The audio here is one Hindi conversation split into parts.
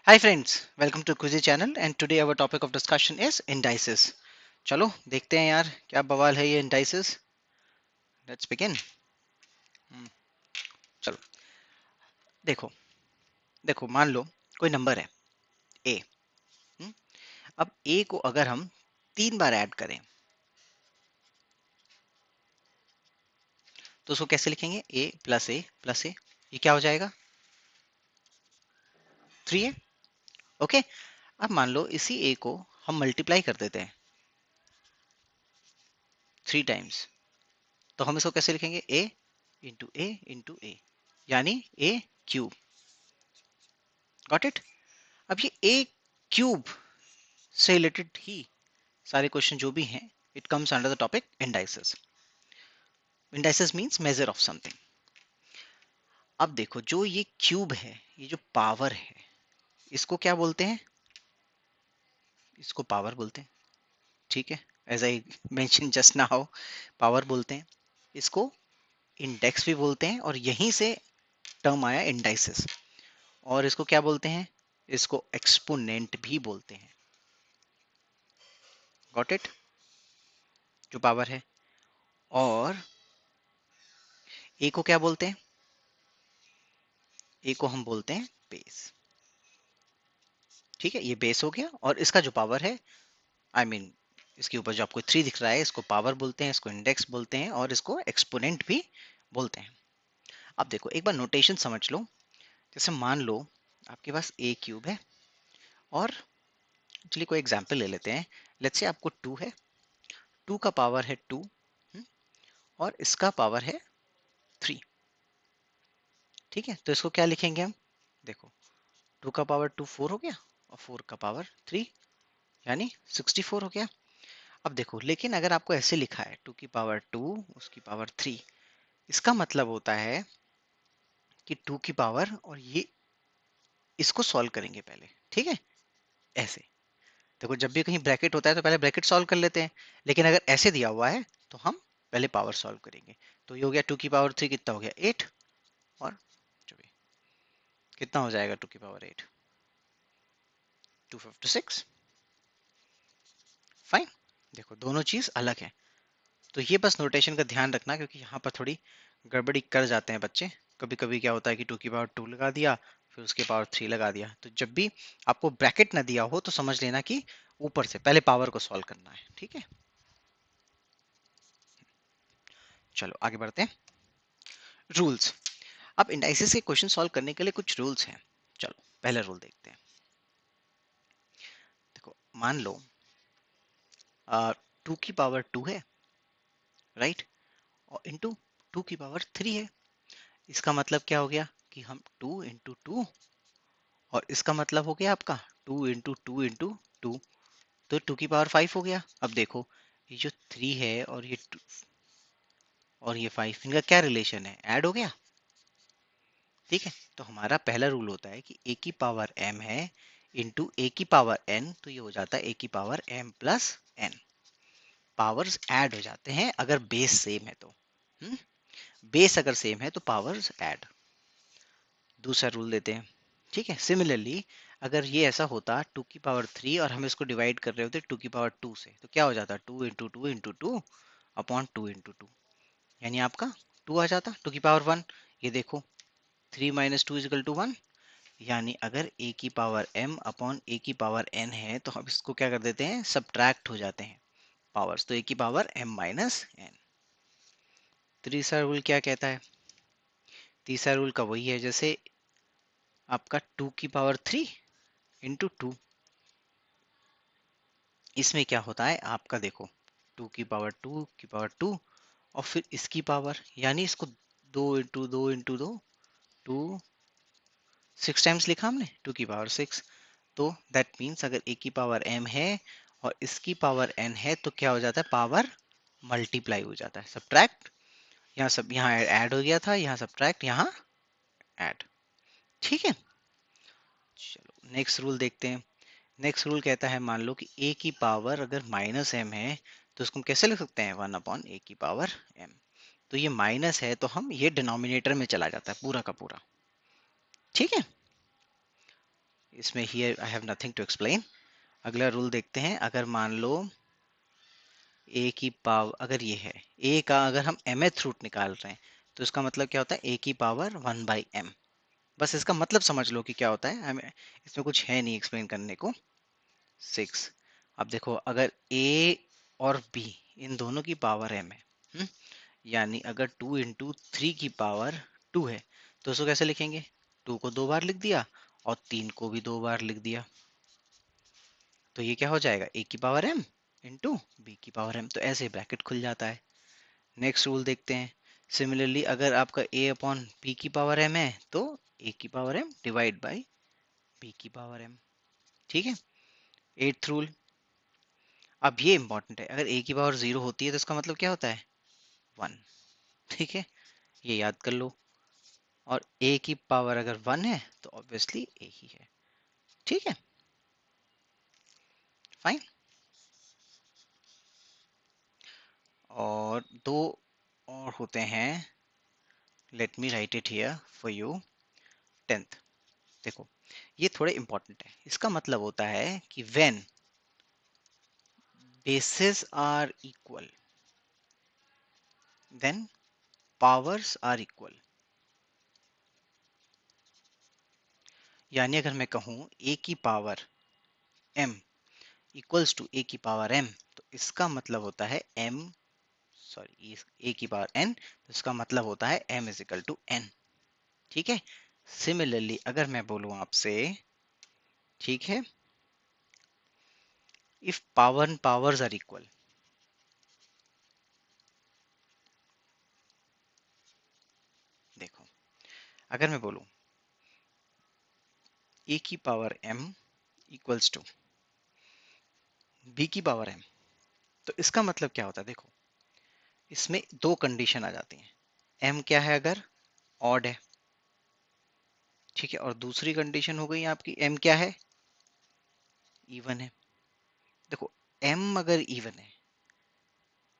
Hi friends, welcome to Quizy channel and today our topic of discussion is indices. चलो देखते हैं यार क्या बवाल है ये indices. Let's begin. हम्म, चलो देखो देखो मान लो कोई नंबर है a. हम्म, अब a को अगर हम 3 बार ऐड करें तो उसको कैसे लिखेंगे a, ये क्या हो जाएगा 3 है. ओके. अब मान लो इसी a को हम मल्टीप्लाई कर देते हैं 3 टाइम्स तो हम इसको कैसे लिखेंगे a यानी a क्यूब. Got it. अब ये a क्यूब से रिलेटेड ही सारे क्वेश्चन जो भी हैं it comes under the topic indices. Indices means measure of something. अब देखो जो ये क्यूब है ये जो पावर है इसको क्या बोलते हैं. इसको पावर बोलते हैं. ठीक है. As I mention just now power बोलते हैं. इसको इंडेक्स भी बोलते हैं और यहीं से टर्म आया इंडाइसेस. और इसको क्या बोलते हैं. इसको एक्सपोनेंट भी बोलते हैं. Got it. जो पावर है. और ए को क्या बोलते हैं. ए को हम बोलते हैं बेस. ठीक है. ये बेस हो गया और इसका जो पावर है आई मीन इसके ऊपर जो आपको 3 दिख रहा है इसको पावर बोलते हैं, इसको इंडेक्स बोलते हैं और इसको एक्सपोनेंट भी बोलते हैं. अब देखो एक बार नोटेशन समझ लो. जैसे मान लो आपके पास ए क्यूब है और चलिए कोई एग्जांपल ले लेते हैं. लेट्स से आपको 2 है. 2 का पावर है 2 और इसका पावर है 3. ठीक है. तो इसको क्या लिखेंगे हम. देखो 2 का पावर 2 4 हो गया और 4 का पावर 3 यानी 64 हो गया. अब देखो लेकिन अगर आपको ऐसे लिखा है 2 की पावर 2 उसकी पावर 3 इसका मतलब होता है कि 2 की पावर और ये इसको सॉल्व करेंगे पहले. ठीक है. ऐसे देखो जब भी कहीं ब्रैकेट होता है तो पहले ब्रैकेट सॉल्व कर लेते हैं. लेकिन अगर ऐसे दिया हुआ है तो हम पहले पावर सॉल्व करेंगे. तो ये हो गया 2 की पावर 3 कितना हो गया 8 और जो भी कितना हो जाएगा 2 की पावर 8 256. फाइन. देखो दोनों चीज अलग है. तो ये बस नोटेशन का ध्यान रखना क्योंकि यहाँ पर थोड़ी गड़बड़ी कर जाते हैं बच्चे. कभी कभी क्या होता है कि 2 की पावर 2 लगा दिया फिर उसके पावर 3 लगा दिया. तो जब भी आपको ब्रैकेट ना दिया हो तो समझ लेना कि ऊपर से पहले पावर को सॉल्व करना है. ठीक है. चलो आगे बढ़ते हैं. रूल्स. अब इंडाइसिस के क्वेश्चन सॉल्व करने के लिए कुछ रूल्स हैं. चलो पहला रूल देखते हैं. देखो मान लो 2 की पावर 2 है राइट और इंटू 2 की पावर 3 है. इसका मतलब क्या हो गया कि हम 2 इंटू 2 और इसका मतलब हो गया आपका 2 इंटू 2 इंटू 2 तो 2 की पावर 5 हो गया. अब देखो ये जो 3 है और ये 2 और ये 5 इनका क्या रिलेशन है. ऐड हो गया. ठीक है. तो हमारा पहला रूल होता है कि a की पावर m है इंटू a की पावर n तो ये हो जाता है a की power m plus n. Powers add हो जाते हैं अगर बेस सेम है तो. बेस अगर सेम है तो पावर्स ऐड. दूसरा रूल देते हैं. ठीक है. सिमिलरली अगर ये ऐसा होता 2 की पावर 3 और हम इसको डिवाइड कर रहे होते 2 की पावर 2 से तो क्या हो जाता 2 इंटू 2 इंटू 2 अपॉन 2 इंटू 2 यानी आपका 2 आ जाता 2 की पावर 1. ये देखो 3 माइनस 2 इजिकल टू 1 यानी अगर a की पावर m अपॉन a की पावर n है तो हम इसको क्या कर देते हैं सब्ट्रैक्ट हो जाते हैं पावर्स. तो a की पावर m माइनस n. तीसरा रूल क्या कहता है. तीसरा रूल का वही है जैसे आपका 2 की पावर 3 इंटू 2. इसमें क्या होता है आपका देखो 2 की पावर 2 की पावर 2 और फिर इसकी पावर यानी इसको 2 इंटू 2 2 6 टाइम्स लिखा हमने 2 की पावर 6. तो दैट मीन्स अगर a की पावर m है और इसकी पावर n है तो क्या हो जाता है पावर मल्टीप्लाई हो जाता है. सब्ट्रैक्ट यहाँ सब यहाँ ऐड हो गया था यहाँ सब्ट्रैक्ट यहाँ ऐड. ठीक है. चलो नेक्स्ट रूल देखते हैं. नेक्स्ट रूल कहता है मान लो कि a की पावर अगर माइनस m है तो इसको हम कैसे लिख सकते हैं 1 अपॉन a की पावर m. तो ये माइनस है तो हम ये डिनोमिनेटर में चला जाता है पूरा का पूरा. ठीक है. इसमें here I have nothing to explain. अगला रूल देखते हैं। अगर मान लो ए की पावर, अगर ये है ए का, अगर हम mth रूट निकाल रहे हैं तो इसका मतलब क्या होता है, ए की पावर 1/m। बस इसका मतलब समझ लो कि क्या होता है, हमें इसमें कुछ है नहीं एक्सप्लेन करने को। 6। अब देखो, अगर a और b इन दोनों की पावर m है, यानी अगर 2 इंटू 3 की पावर 2 है तो उसको कैसे लिखेंगे, 2 को 2 बार लिख दिया और 3 को भी 2 बार लिख दिया, तो ये क्या हो जाएगा, a की पावर m इंटू बी की पावर m, तो ऐसे ब्रैकेट खुल जाता है। नेक्स्ट रूल देखते हैं। सिमिलरली अगर आपका a अपॉन b की पावर m है तो a की power m divide by b की पावर m। ठीक है। 8th रूल, अब ये इंपॉर्टेंट है, अगर a की पावर 0 होती है तो इसका मतलब क्या होता है, 1। ठीक है, ये याद कर लो। और a की पावर अगर 1 है तो ऑब्वियसली a ही है। ठीक है, फाइन। और दो और होते हैं, let me right it here for you. 10th, देखो ये थोड़े इंपॉर्टेंट है। इसका मतलब होता है कि when bases are equal then powers are equal। यानी अगर मैं कहूं a की power m equals to a की पावर m, तो इसका मतलब होता है m, सॉरी, a की पावर n, तो इसका मतलब होता है m is equal to n। ठीक है। सिमिलरली अगर मैं बोलूं आपसे, ठीक है, इफ पावर्स आर इक्वल, देखो अगर मैं बोलूं a की power m equals to b की पावर m, तो इसका मतलब क्या होता है, देखो इसमें दो कंडीशन आ जाती हैं। m क्या है, अगर ऑड है, ठीक है, और दूसरी कंडीशन हो गई आपकी m क्या है, इवन है। देखो m अगर इवन है,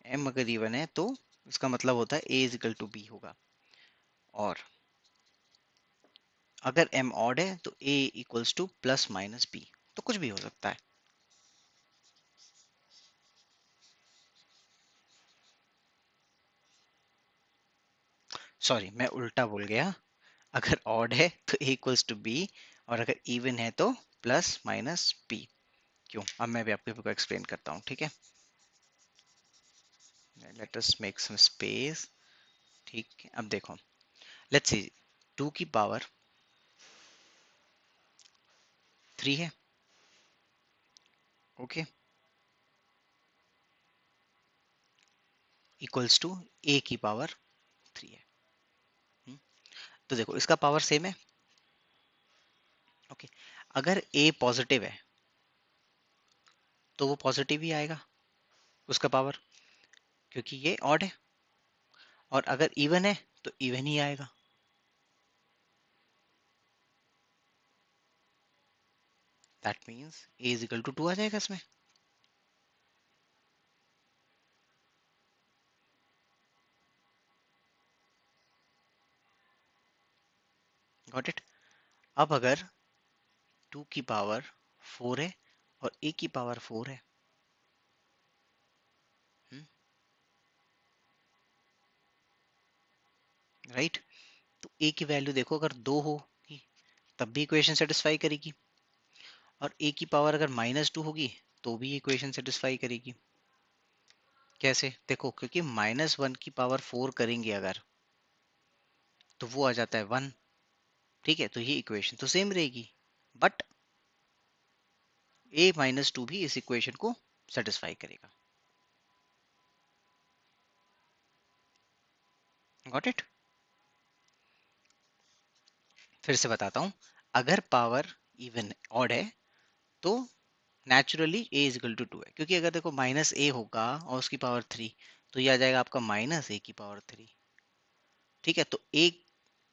m अगर इवन है तो इसका मतलब होता है a is equal to b होगा, और अगर m ऑड है तो a equals to plus minus b, तो कुछ भी हो सकता है। सॉरी, मैं उल्टा बोल गया, अगर ऑड है तो a इक्वल्स टू b, और अगर इवन है तो प्लस माइनस b। क्यों, अब मैं भी आपको एक्सप्लेन करता हूँ। ठीक है, let us make some space. ठीक है, अब देखो, लेट्स सी 2 की पावर 3 है, ओके, इक्वल्स टू a की पावर 3 है। हम्म, तो देखो इसका पावर सेम है, ओके। अगर a पॉजिटिव है तो वो पॉजिटिव ही आएगा उसका पावर, क्योंकि ये ऑड है, और अगर इवन है तो इवन ही आएगा। That means a is equal to 2 आ जाएगा इसमें। Got it. अब अगर 2 की पावर 4 है और a की पावर 4 है, राइट, तो a की वैल्यू देखो, अगर 2 होगी तब भी इक्वेशन सेटिस्फाई करेगी, और a की पावर अगर -2 होगी तो भी इक्वेशन सेटिस्फाई करेगी। कैसे, देखो क्योंकि -1 की पावर 4 करेंगे अगर, तो वो आ जाता है 1। ठीक है, तो ये इक्वेशन तो सेम रहेगी, बट a-2 भी इस इक्वेशन को सेटिस्फाई करेगा। Got it. फिर से बताता हूं, अगर पावर इवन ऑड है तो naturally a is equal to 2 है, क्योंकि अगर देखो माइनस a होगा और उसकी पावर 3, तो ये आ जाएगा आपका -a की पावर 3। ठीक है, तो a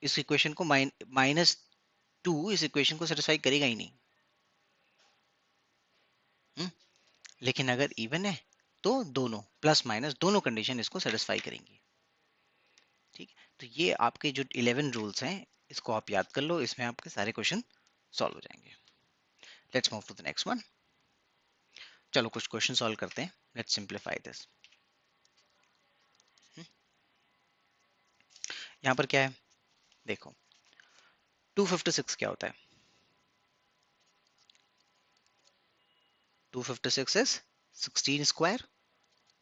इस इक्वेशन को -2 इस इक्वेशन को सेटिस्फाई करेगा ही नहीं। हम्म, लेकिन अगर इवन है तो दोनों प्लस माइनस दोनों कंडीशन इसको सेटिस्फाई करेंगी। ठीक है, तो ये आपके जो 11 रूल्स हैं इसको आप याद कर लो, इसमें आपके सारे क्वेश्चन सॉल्व हो जाएंगे। Let's move to the next one. चलो कुछ क्वेश्चन सॉल्व करते हैं, लेट्स सिंप्लीफाई दिस। यहाँ पर क्या है, देखो 256 क्या होता है, 256 इज 16 स्क्वायर।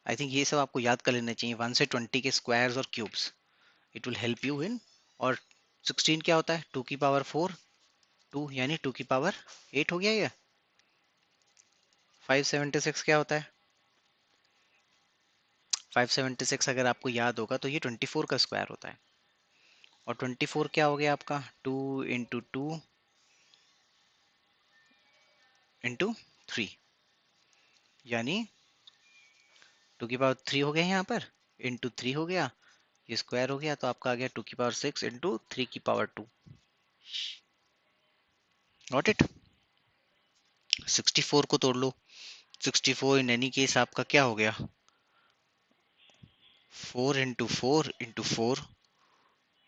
आई थिंक ये सब आपको याद कर लेना चाहिए, 1 से 20 के स्क्वायर्स और cubes, it will help you in. और 16 क्या होता है, 2 की पावर 4, 2 यानी 2 की पावर 8 हो गया ये। 576 क्या होता है, 576 अगर आपको याद होगा तो ये 24 का स्क्वायर होता है। और 24 क्या हो गया आपका, 2 इंटू 2 इंटू 3, यानी 2 की पावर 3 हो गया यहाँ पर, इंटू 3 हो गया, ये स्क्वायर हो गया, तो आपका आ गया 2 की पावर 6 इंटू 3 की पावर 2। Got it. 64 को तोड़ लो, 64 इन एनी केस आपका क्या हो गया, 4 इंटू 4 इंटू 4,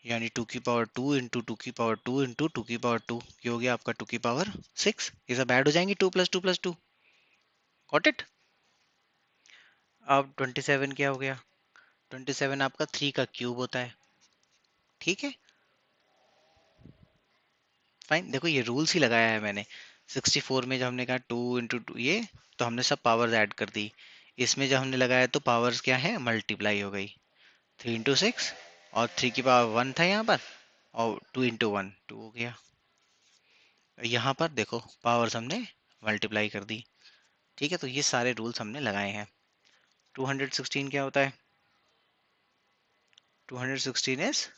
यानी 2 की पावर 2 इंटू 2 की पावर 2 इंटू 2 की पावर 2, ये हो गया आपका 2 की पावर 6। ये सब ऐड हो जाएंगे, 2 प्लस 2 प्लस 2। Got it. अब 27 क्या हो गया, 27 आपका 3 का क्यूब होता है, ठीक है। फाइन, देखो ये रूल्स ही लगाया है मैंने। 64 में जब हमने कहा 2 इंटू 2 ये, तो हमने सब पावर्स ऐड कर दी। इसमें जब हमने लगाया तो पावर्स क्या है, मल्टीप्लाई हो गई, 3 इंटू 6, और 3 की पावर 1 था यहाँ पर, और 2 इंटू 1 2 हो गया। यहाँ पर देखो पावर्स हमने मल्टीप्लाई कर दी, ठीक है। तो ये सारे रूल्स हमने लगाए हैं। 216 क्या होता है, 216 इज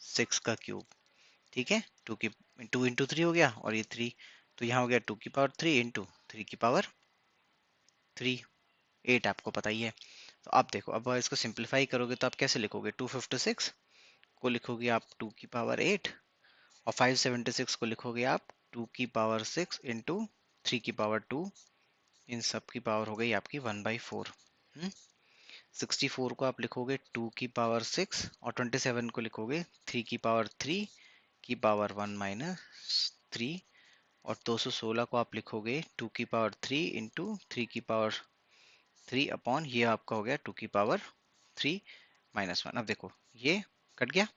6 का क्यूब, ठीक है। 2 इंटू 3 हो गया, और ये 3, तो यहाँ हो गया 2 की पावर 3 इंटू 3 की पावर 3, 8 आपको पता ही है। तो आप देखो, अब इसको सिंप्लीफाई करोगे तो आप कैसे लिखोगे, 256 को लिखोगे आप 2 की पावर 8, और 576 को लिखोगे आप 2 की पावर 6 इंटू 3 की पावर 2। इन सब की पावर हो गई आपकी 1/4। 64 को आप लिखोगे 2 की पावर 6, और 27 को लिखोगे 3 की पावर 3 की पावर 1 माइनस 3, और 216 को आप लिखोगे 2 की पावर 3 इंटू 3 की पावर 3 अपॉन, ये आपका हो गया 2 की पावर 3 माइनस 1। अब देखो ये कट गया,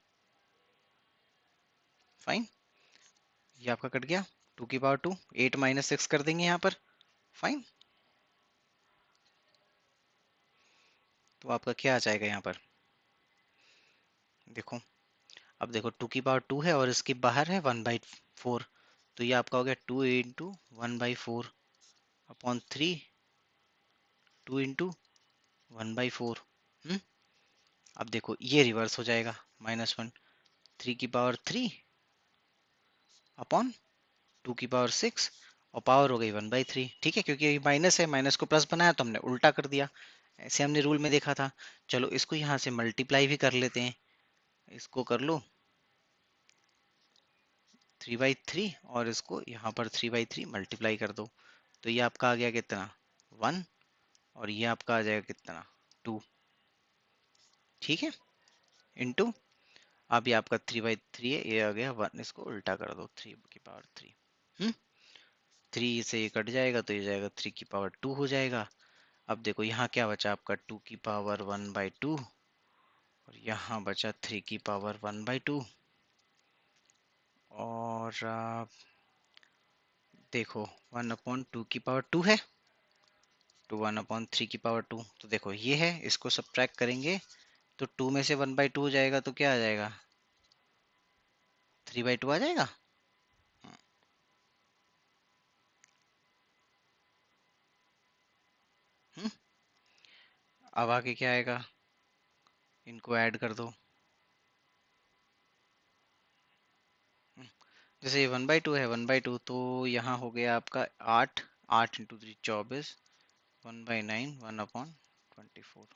फाइन, ये आपका कट गया, 2 की पावर 2, 8 माइनस 6 कर देंगे यहाँ पर, फाइन। तो आपका क्या आ जाएगा यहाँ पर, देखो, अब देखो 2 की पावर 2 है और इसके बाहर है 1/4, तो ये आपका हो गया 2 इंटू 1/4 अपॉन 3, 2 इंटू 1/4। अब देखो ये रिवर्स हो जाएगा, -1, 3 की पावर 3 अपॉन 2 की पावर 6, और पावर हो गई 1/3, ठीक है। क्योंकि ये माइनस है, माइनस को प्लस बनाया तो हमने उल्टा कर दिया, ऐसे हमने रूल में देखा था। चलो इसको यहाँ से मल्टीप्लाई भी कर लेते हैं, इसको कर लो 3/3, और इसको यहाँ पर 3/3 मल्टीप्लाई कर दो, तो ये आपका आ गया कितना, 1, और ये आपका आ जाएगा कितना, 2, ठीक है, इनटू, अब ये आपका 3/3 है, ये आ गया 1, इसको उल्टा कर दो, 3 की पावर 3। 3 से ये कट जाएगा तो ये जाएगा 3 की पावर 2 हो जाएगा। अब देखो यहाँ क्या बचा आपका, 2 की पावर 1/2, और यहाँ बचा 3 की पावर 1/2, और देखो 1/2 की पावर 2 है, तो 1/3 की पावर 2, तो देखो ये है, इसको सब्ट्रैक्ट करेंगे तो 2 में से 1/2 हो जाएगा, तो क्या आ जाएगा, 3/2 आ जाएगा। हम्म, अब आगे क्या आएगा, इनको ऐड कर दो, जैसे ये 1/2 है, 1/2, तो यहाँ हो गया आपका 8, 8 इंटू 3 24, 1/9, 1/24।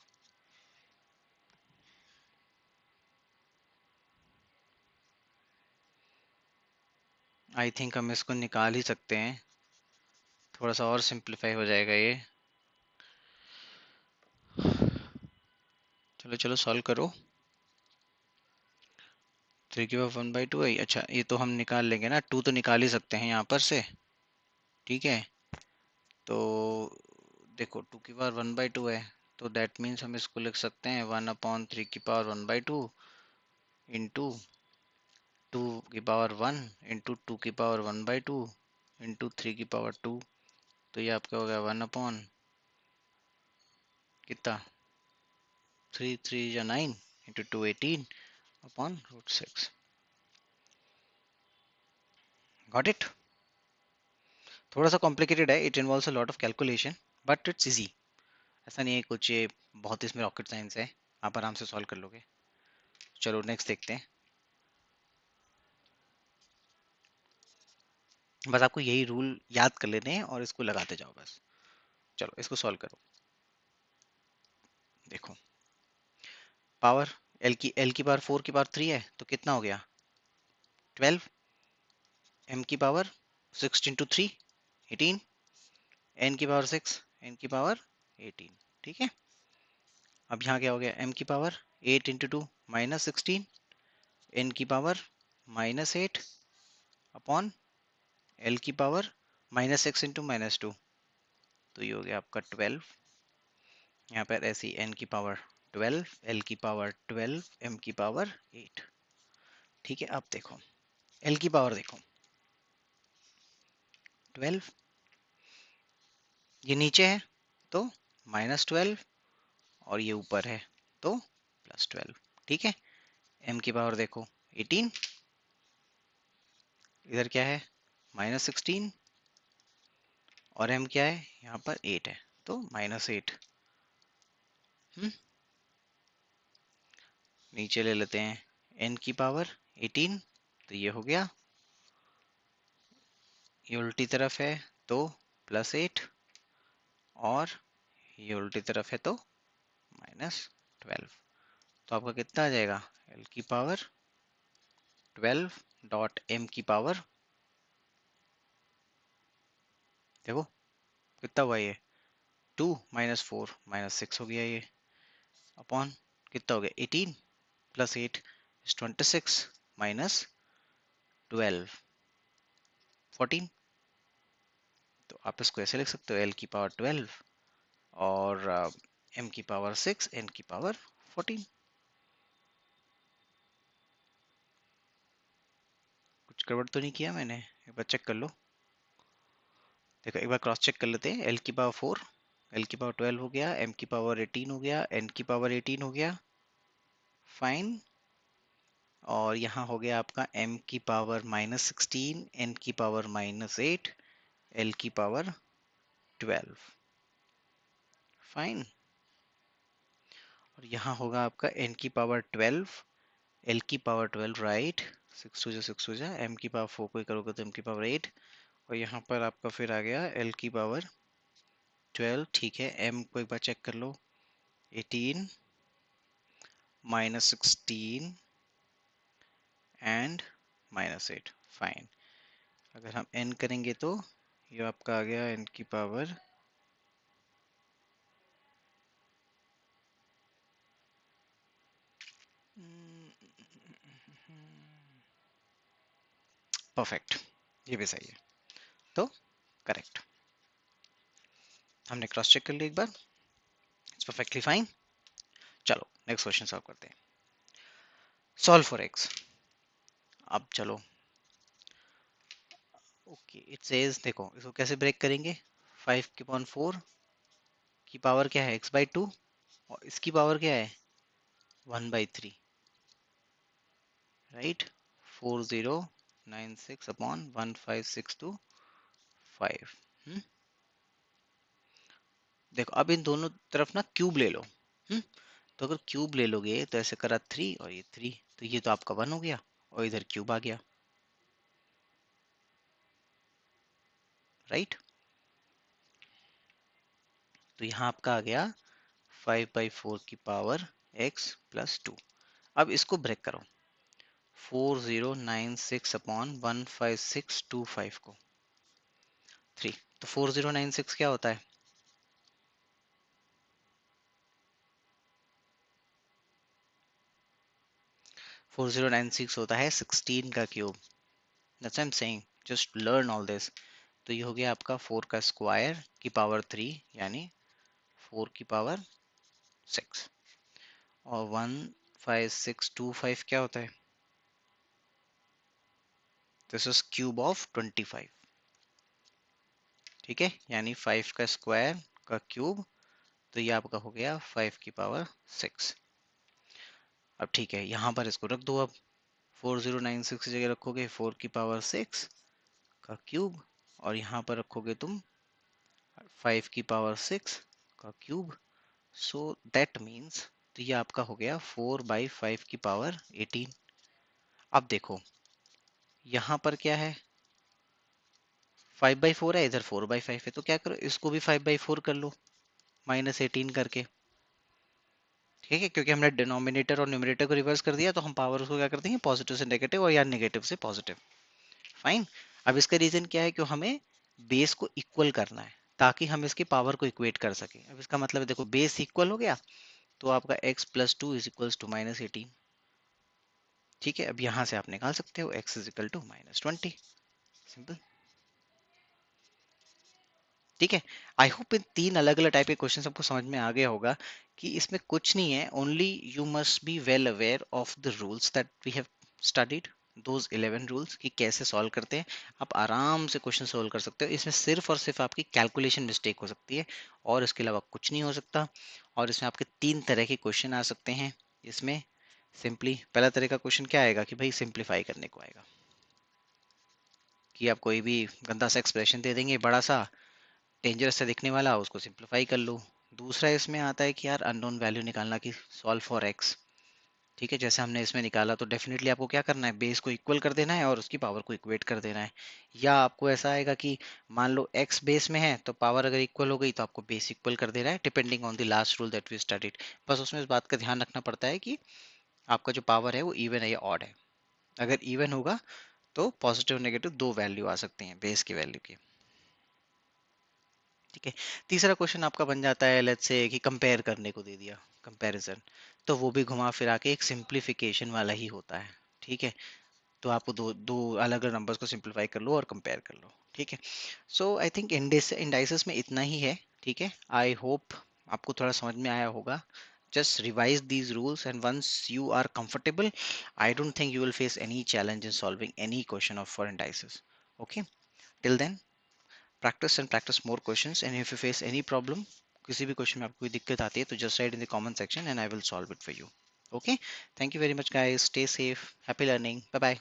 आई थिंक हम इसको निकाल ही सकते हैं, थोड़ा सा और सिंप्लीफाई हो जाएगा ये। चलो चलो सॉल्व करो, 3 की पावर 1/2 है, अच्छा ये तो हम निकाल लेंगे ना, 2 तो निकाल ही सकते हैं यहाँ पर से, ठीक है। तो देखो 2 की पावर 1/2 है, तो दैट मीन्स हम इसको लिख सकते हैं 1/3 की पावर 1/2 इंटू 2 की पावर 1 इंटू 2 की पावर 1/2 इंटू 3 की पावर 2। तो ये आपका हो गया 1 अपॉन कितना, 3 3 9 इंटू 2 18 अपॉन √6। Got it. थोड़ा सा कॉम्प्लिकेटेड है, it involves a lot of calculation, but it's easy. ऐसा नहीं है कुछ ये बहुत इसमें रॉकेट साइंस है, आप आराम से सॉल्व कर लोगे। चलो नेक्स्ट देखते हैं। बस आपको यही रूल याद कर लेने हैं और इसको लगाते जाओ बस। चलो इसको सॉल्व करो। देखो पावर L की पावर 4 की पावर 3 है, तो कितना हो गया 12। M की पावर 6 × 3 18। N की पावर 6 N की पावर 18। ठीक है। अब यहाँ क्या हो गया M की पावर 8 × 2 -16 N की पावर -8 अपॉन L की पावर -6 × -2, तो ये हो गया आपका 12। यहाँ पर ऐसी N की पावर 12 L की पावर 12 M की पावर 8। ठीक है। अब देखो L की पावर देखो 12, ये नीचे है तो -12 और ये ऊपर है तो +12। ठीक है। M की पावर देखो 18, इधर क्या है -16 और M क्या है यहाँ पर 8 है तो -8। नीचे ले लेते हैं N की पावर 18, तो ये हो गया, ये उल्टी तरफ है तो +8 और ये उल्टी तरफ है तो -12। तो आपका कितना आ जाएगा L की पावर 12 डॉट M की पावर, देखो कितना हुआ ये 2 -4 -6 हो गया ये, अपॉन कितना हो गया 18 + 8 is 26 -12 14। तो आप इसको ऐसे लिख सकते हो L की पावर 12 और M की पावर 6 N की पावर 14। कुछ गड़बड़ तो नहीं किया मैंने, एक बार चेक कर लो। देखो एक बार क्रॉस चेक कर लेते हैं। L की पावर 4 L की पावर 12 हो गया, M की पावर 18 हो गया, N की पावर 18 हो गया, फाइन। और यहाँ हो गया आपका M की पावर -16 N की पावर -8 L की पावर 12, फाइन। और यहाँ होगा आपका N की पावर 12 L की पावर 12 राइट, 6 हो जा 6 हो जा, M की पावर 4 को ही करोगे तो M की पावर 8, और यहाँ पर आपका फिर आ गया L की पावर 12। ठीक है। M को एक बार चेक कर लो 18 -16 एंड -8, फाइन। अगर हम N करेंगे तो ये आपका आ गया N की पावर परफेक्ट, ये भी सही है, तो करेक्ट। हमने क्रॉस चेक कर लिया एक बार, इट्स परफेक्टली फाइन। चलो नेक्स्ट क्वेश्चन सॉल्व करते हैं। Solve for x। अब चलो ओके, इट सेज देखो इसको कैसे ब्रेक करेंगे। 5/4 की पावर क्या है x/2 और इसकी पावर क्या है 1/3, राइट। 4096 अपॉन 15625। देखो अब इन दोनों तरफ ना क्यूब ले लो। तो अगर क्यूब ले लोगे तो ऐसे करा 3 और ये 3, तो ये तो आपका 1 हो गया और इधर क्यूब आ गया, राइट। तो यहाँ आपका आ गया 5/4 की पावर x + 2। अब इसको ब्रेक करो 4096 अपॉन 15625 को 3। तो 4096 क्या होता है 4096 होता है 16 का cube. That's I am saying, just learn all this. तो ये हो गया आपका 4 का स्क्वायर की पावर 3 यानी 4 की पावर 6। और 15625 क्या होता है? This is cube of 25। ठीक है, यानी 5 का स्क्वायर का क्यूब, तो ये आपका हो गया 5 की पावर 6। अब ठीक है, यहाँ पर इसको रख दो। अब 4096 की जगह रखोगे 4 की पावर 6 का क्यूब, और यहाँ पर रखोगे तुम 5 की पावर 6 का क्यूब। सो दैट मीन्स, तो ये आपका हो गया 4/5 की पावर 18। अब देखो यहाँ पर क्या है, 5/4 है, इधर 4/5 है, तो क्या करो, इसको भी 5/4 कर लो -18 करके। ठीक है, क्योंकि हमने डिनोमिनेटर और न्यूमरेटर को रिवर्स कर दिया, तो हम पावर को क्या कर देंगे, पॉजिटिव से नेगेटिव और या नेगेटिव से पॉजिटिव। फाइन। अब इसका रीजन क्या है, कि हमें बेस को इक्वल करना है ताकि हम इसकी पावर को इक्वेट कर सकें। अब इसका मतलब है, देखो बेस इक्वल हो गया, तो आपका x+2 इज इक्वल्स टू -18। ठीक है, अब यहाँ से आप निकाल सकते हो x is equal to -20। Simple. ठीक है, आई होप इन 3 अलग अलग टाइप के क्वेश्चन आपको समझ में आ गया होगा कि इसमें कुछ नहीं है, only you must be well aware of the rules that we have studied, those 11 rules, कि कैसे सॉल्व करते हैं। आप आराम से क्वेश्चन सॉल्व कर सकते हो, इसमें सिर्फ और सिर्फ आपकी कैलकुलेशन मिस्टेक हो सकती है, और इसके अलावा कुछ नहीं हो सकता। और इसमें आपके 3 तरह के क्वेश्चन आ सकते हैं। इसमें सिंपली पहला तरह का क्वेश्चन क्या आएगा, कि भाई सिंप्लीफाई करने को आएगा, कि आप कोई भी गंदा सा एक्सप्रेशन दे देंगे बड़ा सा डेंजरस से दिखने वाला, उसको सिंप्लीफाई कर लो। दूसरा इसमें आता है कि यार अननोन वैल्यू निकालना, कि सॉल्व फॉर एक्स। ठीक है, जैसे हमने इसमें निकाला, तो डेफिनेटली आपको क्या करना है, बेस को इक्वल कर देना है और उसकी पावर को इक्वेट कर देना है। या आपको ऐसा आएगा कि मान लो एक्स बेस में है, तो पावर अगर इक्वल हो गई, तो आपको बेस इक्वल कर देना है, depending on the last rule that we studied. बस उसमें इस बात का ध्यान रखना पड़ता है कि आपका जो पावर है वो इवन है या ऑड है। अगर इवन होगा तो पॉजिटिव नेगेटिव दो वैल्यू आ सकती हैं बेस की वैल्यू की। ठीक है, तीसरा क्वेश्चन आपका बन जाता है, लेट्स से कि कंपेयर करने को दे दिया, कंपैरिजन, तो वो भी घुमा फिरा के एक सिंप्लीफिकेशन वाला ही होता है। ठीक है, तो आपको दो दो अलग अलग नंबर्स को सिंप्लीफाई कर लो और कंपेयर कर लो। ठीक है, सो आई थिंक इंडाइसिस में इतना ही है। ठीक है, आई होप आपको थोड़ा समझ में आया होगा। Just revise these rules, and once you are comfortable, I don't think you will face any challenge in solving any question of for indices. Okay, till then practice and practice more questions, and if you face any problem, किसी भी क्वेश्चन में आपको कोई दिक्कत आती है, तो just write in the comment section and I will solve it for you. Okay, thank you very much guys, stay safe, happy learning, bye bye.